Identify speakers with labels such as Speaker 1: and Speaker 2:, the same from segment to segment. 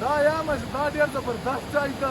Speaker 1: دا یا مشدا ډیر زبردست چای ده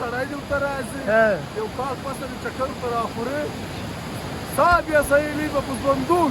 Speaker 1: سړی دې ورته راځي یو کال پس د چکر پر اخوري صاحب یا سهیلی به بندوق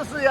Speaker 2: تصير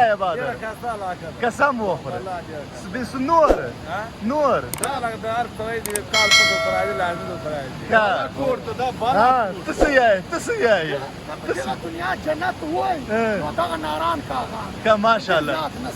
Speaker 2: يا بدر قسم وخر بس نور نور
Speaker 1: دا لکه د هر سړی د کال په پر راځي لازم پر راځي کور ته دا باندې
Speaker 2: تصير
Speaker 1: دنیا جنت وای نو دا ناران کا
Speaker 2: ما شاء الله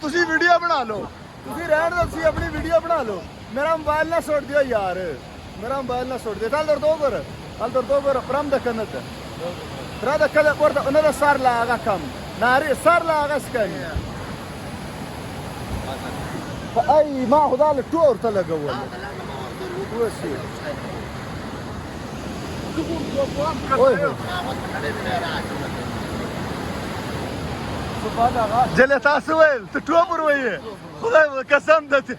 Speaker 2: ਤੁਸੀਂ ਵੀਡੀਓ ਬਣਾ ਲਓ ਤੁਸੀਂ ਰਹਿਣ ਦਿਓ ਤੁਸੀਂ ਆਪਣੀ ਵੀਡੀਓ ਬਣਾ ਲਓ ਮੇਰਾ ਮੋਬਾਈਲ ਨਾ ਸੁੱਟ ਦਿਓ ਯਾਰ ਮੇਰਾ ਮੋਬਾਈਲ ਨਾ ਸੁੱਟ ਦਿਓ ਚੱਲ ਦੋ ਕਰ ਚੱਲ ਦੋ ਕਰ ਪਰਮ ਦਾ ਕੰਨਤ ترى هذا كذا برضه انا صار لا كم ناري صار لا غسكن اي ما هو ذا التور تلقى اول وسي جلت اسويل تتوبر ويه خذ قسم دتي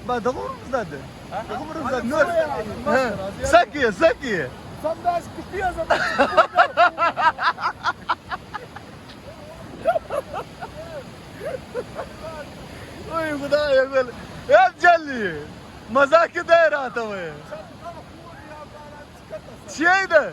Speaker 2: ما دغور زاد دغور زاد نور سكيه سكيه
Speaker 1: صنداش كفيه زمان
Speaker 2: وي خداي يقول يا جلي مزاك داير انت وين شيء ده